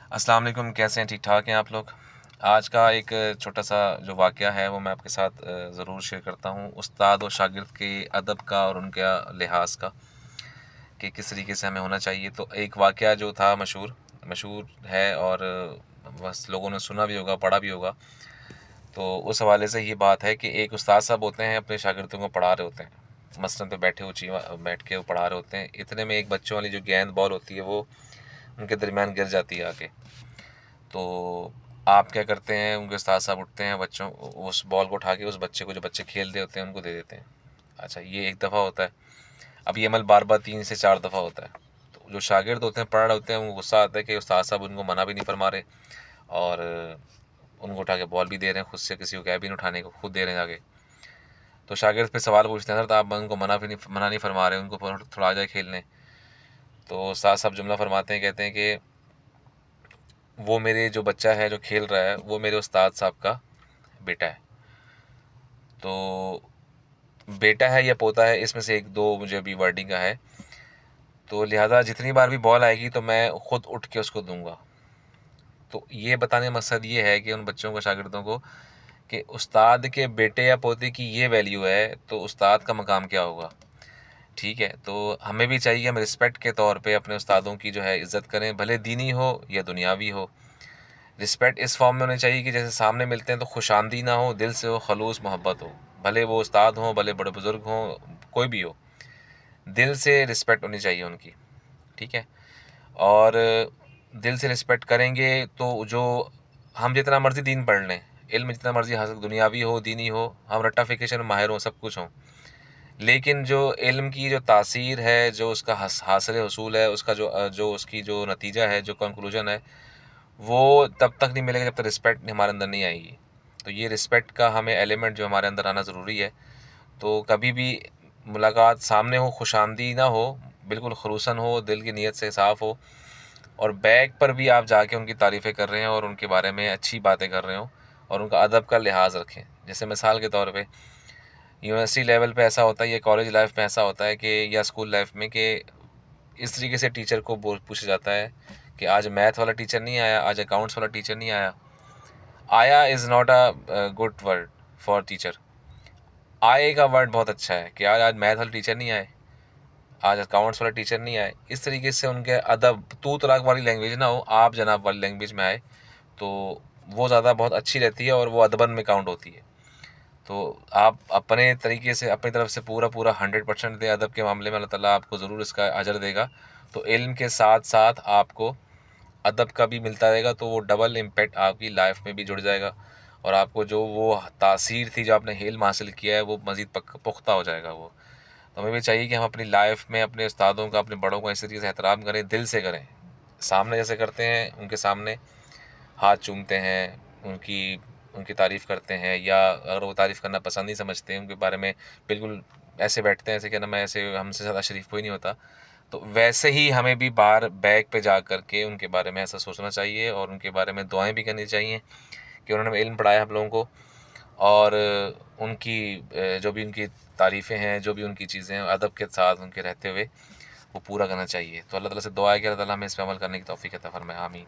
अस्सलाम वालेकुम। कैसे हैं? ठीक ठाक हैं आप लोग? आज का एक छोटा सा जो वाक़या है वो मैं आपके साथ ज़रूर शेयर करता हूँ। उस्ताद और शागिर्द के अदब का और उनका लिहाज़ का, कि किस तरीके से हमें होना चाहिए। तो एक वाक़या जो था मशहूर मशहूर है, और बस लोगों ने सुना भी होगा, पढ़ा भी होगा। तो उस हवाले से ये बात है कि एक उस्ताद साहब होते हैं, अपने शागिर्दों को पढ़ा रहे होते हैं। मसलन पे बैठ के वो पढ़ा रहे होते हैं। इतने में एक बच्चों वाली जो गेंद बॉल होती है वो उनके दरमियान गिर जाती है आके। तो आप क्या करते हैं, उनके उस्ताद साहब उठते हैं, बच्चों उस बॉल को उठा के उस बच्चे को, जो बच्चे खेल रहे होते हैं, उनको दे देते हैं। अच्छा, ये एक दफ़ा होता है। अब ये अमल बार बार 3 से 4 दफ़ा होता है। तो जो शागिर्द होते हैं, पढ़ रहे होते हैं, उनको गुस्सा आता है कि उस्ताद साहब उनको मना भी नहीं फरमा रहे, और उनको उठा के बॉल भी दे रहे हैं, खुद से किसी को कह भी नहीं उठाने को, खुद दे रहे हैं आगे। तो शागिर्द फिर सवाल पूछते हैं, सर तो आप उनको मना नहीं फरमा रहे, उनको थोड़ा आ जाए खेलने। तो उस्ताद साहब जुमला फरमाते हैं, कहते हैं कि वो मेरे जो बच्चा है जो खेल रहा है, वो मेरे उस्ताद साहब का बेटा है। तो बेटा है या पोता है, इसमें से एक दो मुझे अभी वर्डिंग का है। तो लिहाजा जितनी बार भी बॉल आएगी तो मैं ख़ुद उठ के उसको दूंगा। तो ये बताने का मकसद ये है कि उन बच्चों को, शागिर्दों को, कि उस्ताद के बेटे या पोते की ये वैल्यू है, तो उस्ताद का मकाम क्या होगा। ठीक है, तो हमें भी चाहिए हम रिस्पेक्ट के तौर पे अपने उस्तादों की जो है इज़्ज़त करें, भले दीनी हो या दुनियावी हो। रिस्पेक्ट इस फॉर्म में होनी चाहिए कि जैसे सामने मिलते हैं तो खुशामदी ना हो, दिल से हो, खलूस मोहब्बत हो। भले वो उस्ताद हों, भले बड़े बुज़ुर्ग हों, कोई भी हो, दिल से रिस्पेक्ट होनी चाहिए उनकी। ठीक है, और दिल से रिस्पेक्ट करेंगे तो जो हम जितना मर्ज़ी दीन पढ़ लें, इल्म जितना मर्ज़ी हासिल, दुनियावी हो, दीनी हो, हम रट्टाफिकेशन में माहिर हों, सब कुछ हों, लेकिन जो इल्म की जो तासीर है, जो उसका हासिल हसूल है, उसका जो उसकी जो नतीजा है, जो कंक्लूजन है, वो तब तक नहीं मिलेगा जब तक रिस्पेक्ट हमारे अंदर नहीं आएगी। तो ये रिस्पेक्ट का हमें एलिमेंट जो हमारे अंदर आना ज़रूरी है। तो कभी भी मुलाकात सामने हो, खुशामदी ना हो, बिल्कुल खलूसन हो, दिल की नीयत से साफ़ हो, और बैक पर भी आप जाके उनकी तारीफ़ें कर रहे हैं और उनके बारे में अच्छी बातें कर रहे हो, और उनका अदब का लिहाज रखें। जैसे मिसाल के तौर पे यूनिवर्सिटी लेवल पे ऐसा होता है, या कॉलेज लाइफ में ऐसा होता है कि, या स्कूल लाइफ में, कि इस तरीके से टीचर को पूछा जाता है कि आज मैथ वाला टीचर नहीं आया, आज अकाउंट्स वाला टीचर नहीं आया। आया is not a good word for teacher. आए का वर्ड बहुत अच्छा है कि आज मैथ वाले टीचर नहीं आए, आज अकाउंट्स वाला टीचर नहीं आए। इस तरीके से उनके अदब, तू तड़ाक वाली लैंग्वेज ना हो, आप जनाब वाली लैंग्वेज में आए, तो वो ज़्यादा बहुत अच्छी रहती है और वो अदबन में काउंट होती है। तो आप अपने तरीके से, अपनी तरफ से पूरा 100% दें अदब के मामले में, अल्लाह ताला आपको ज़रूर इसका अजर देगा। तो इल्म के साथ साथ आपको अदब का भी मिलता रहेगा, तो वो डबल इम्पैक्ट आपकी लाइफ में भी जुड़ जाएगा, और आपको जो वो तासीर थी, जो आपने इल्म हासिल किया है, वो मज़ीद पुख्ता हो जाएगा वो। तो हमें भी चाहिए कि हम अपनी लाइफ में अपने उस्तादों का, अपने बड़ों का इस तरीके से एहतराम करें, दिल से करें। सामने जैसे करते हैं, उनके सामने हाथ चूमते हैं, उनकी उनकी तारीफ़ करते हैं, या अगर वो तारीफ़ करना पसंद नहीं समझते हैं, उनके बारे में बिल्कुल ऐसे बैठते हैं, ऐसे कि ना, मैं ऐसे, हमसे ज़्यादा शरीफ कोई नहीं होता। तो वैसे ही हमें भी बाहर बैक पे जा कर के उनके बारे में ऐसा सोचना चाहिए, और उनके बारे में दुआएं भी करनी चाहिए कि उन्होंने हमें इल्म पढ़ाया हम लोगों को, और उनकी जो भी उनकी तारीफ़ें हैं, जो भी उनकी चीज़ें हैं, अदब के साथ उनके रहते हुए वो पूरा करना चाहिए। तो अल्लाह ताला से दुआ है कि अल्लाह ताला हमें इस पे अमल करने की तौफ़ीक अता फ़रमाए। आमीन।